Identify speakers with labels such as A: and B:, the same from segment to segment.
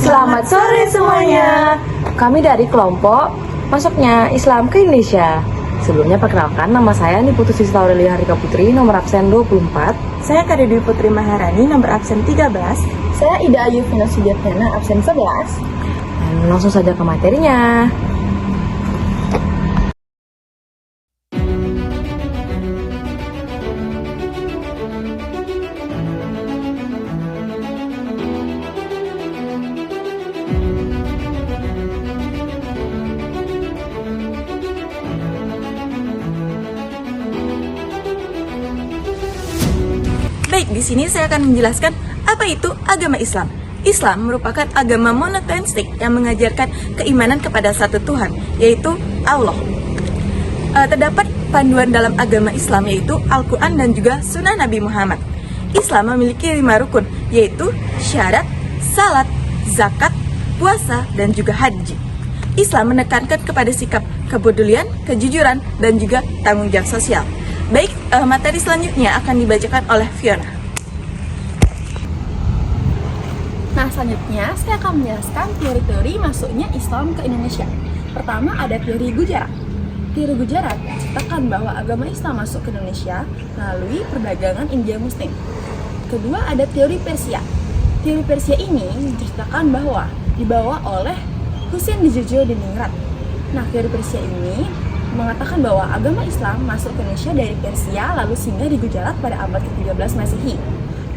A: Selamat sore semuanya. Kami dari kelompok Masuknya Islam ke Indonesia. Sebelumnya perkenalkan, nama saya Niputu Sista Aurelia Harika Putri, nomor absen 24.
B: Saya Kak Dewi Putri Maharani, nomor absen 13.
C: Saya Ida Ayu Vina Sudiartana, absen 11.
A: Dan langsung saja ke materinya.
B: Baik, di sini saya akan menjelaskan apa itu agama Islam. Islam merupakan agama monoteistik yang mengajarkan keimanan kepada satu Tuhan, yaitu Allah. Terdapat panduan dalam agama Islam yaitu Al-Quran dan juga Sunnah Nabi Muhammad. Islam memiliki 5 rukun, yaitu syarat, salat, zakat, puasa, dan juga haji. Islam menekankan kepada sikap kepedulian, kejujuran, dan juga tanggung jawab sosial. Baik, materi selanjutnya akan dibacakan oleh Fiona.
C: Nah, selanjutnya saya akan menjelaskan teori-teori masuknya Islam ke Indonesia. Pertama ada teori Gujarat. Teori Gujarat menceritakan bahwa agama Islam masuk ke Indonesia melalui perdagangan India Muslim. Kedua ada teori Persia. Teori Persia ini menceritakan bahwa dibawa oleh Husain Diningrat. Nah, teori Persia ini mengatakan bahwa agama Islam masuk ke Indonesia dari Persia lalu singgah di Gujarat pada abad ke-13 Masehi.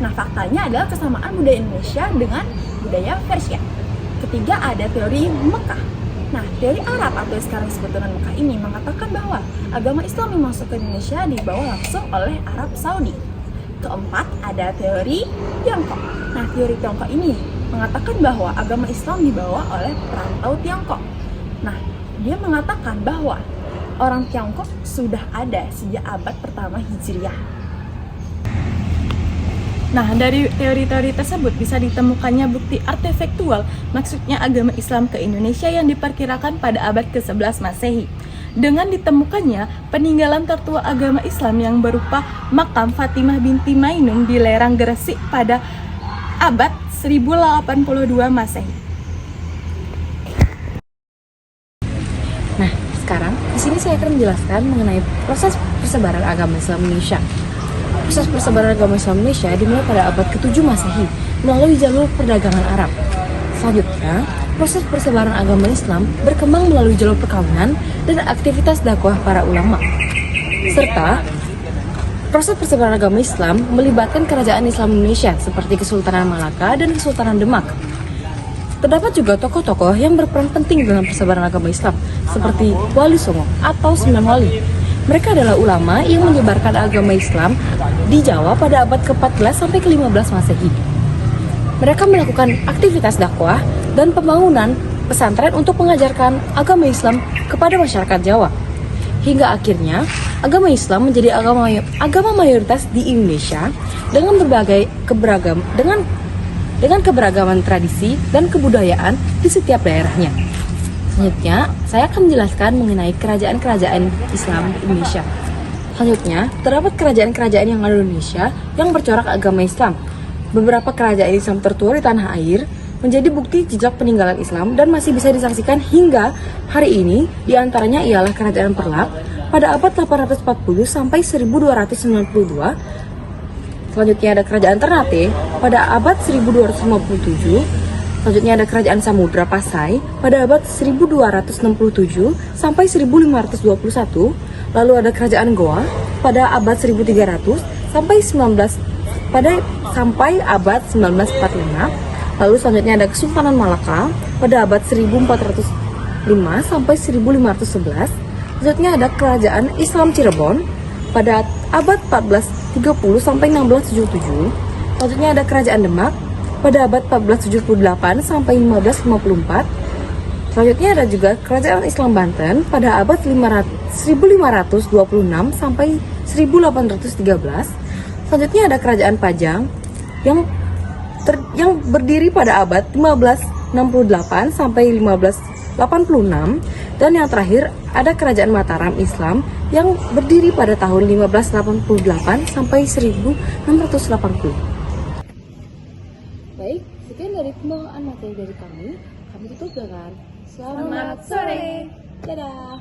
C: Nah, faktanya adalah kesamaan budaya Indonesia dengan budaya Persia. Ketiga ada teori Mekah. Nah, teori Arab atau sekarang disebut dengan Mekah ini mengatakan bahwa agama Islam yang masuk ke Indonesia dibawa langsung oleh Arab Saudi. Keempat ada teori Tiongkok. Nah, teori Tiongkok ini mengatakan bahwa agama Islam dibawa oleh perantau Tiongkok. Nah, dia mengatakan bahwa orang Tiongkok sudah ada sejak abad pertama Hijriah.
B: Nah, dari teori-teori tersebut bisa ditemukannya bukti artefaktual maksudnya agama Islam ke Indonesia yang diperkirakan pada abad ke-11 Masehi. Dengan ditemukannya peninggalan tertua agama Islam yang berupa makam Fatimah binti Mainun di lereng Gresik pada abad 1082 Masehi.
A: Nah, sekarang di sini saya akan menjelaskan mengenai proses persebaran agama Islam Indonesia. Proses persebaran agama Islam Indonesia dimulai pada abad ke-7 Masehi melalui jalur perdagangan Arab. Selanjutnya, proses persebaran agama Islam berkembang melalui jalur perkawinan dan aktivitas dakwah para ulama. Serta proses persebaran agama Islam melibatkan kerajaan Islam Indonesia seperti Kesultanan Malaka dan Kesultanan Demak. Terdapat juga tokoh-tokoh yang berperan penting dalam persebaran agama Islam, seperti Wali Songo atau Sembilan Wali. Mereka adalah ulama yang menyebarkan agama Islam di Jawa pada abad ke-14 sampai ke-15 Masehi. Mereka melakukan aktivitas dakwah dan pembangunan pesantren untuk mengajarkan agama Islam kepada masyarakat Jawa. Hingga akhirnya, agama Islam menjadi agama mayoritas di Indonesia dengan keberagaman tradisi dan kebudayaan di setiap daerahnya. Selanjutnya, saya akan menjelaskan mengenai kerajaan-kerajaan Islam di Indonesia. Selanjutnya, terdapat kerajaan-kerajaan yang ada di Indonesia yang bercorak agama Islam. Beberapa kerajaan Islam tertua di tanah air menjadi bukti jejak peninggalan Islam dan masih bisa disaksikan hingga hari ini. Di antaranya ialah Kerajaan Perlak pada abad 840 sampai 1292. Selanjutnya ada Kerajaan Ternate pada abad 1257. Selanjutnya ada Kerajaan Samudra Pasai pada abad 1267 sampai 1521. Lalu ada Kerajaan Goa pada abad 1300 sampai abad 1945. Lalu selanjutnya ada Kesultanan Malaka pada abad 1405 sampai 1511. Selanjutnya ada Kerajaan Islam Cirebon pada abad 1430 sampai 1677. Selanjutnya ada Kerajaan Demak pada abad 1478 sampai 1554. Selanjutnya ada juga Kerajaan Islam Banten pada abad 1526 sampai 1813. Selanjutnya ada Kerajaan Pajang yang berdiri pada abad 1568 sampai 1586. Dan yang terakhir ada Kerajaan Mataram Islam yang berdiri pada tahun 1588 sampai 1680.
C: Baik, sekian dari pembawaan materi
A: materi dari kami tutup dengan
C: Selamat sore.
A: dadah.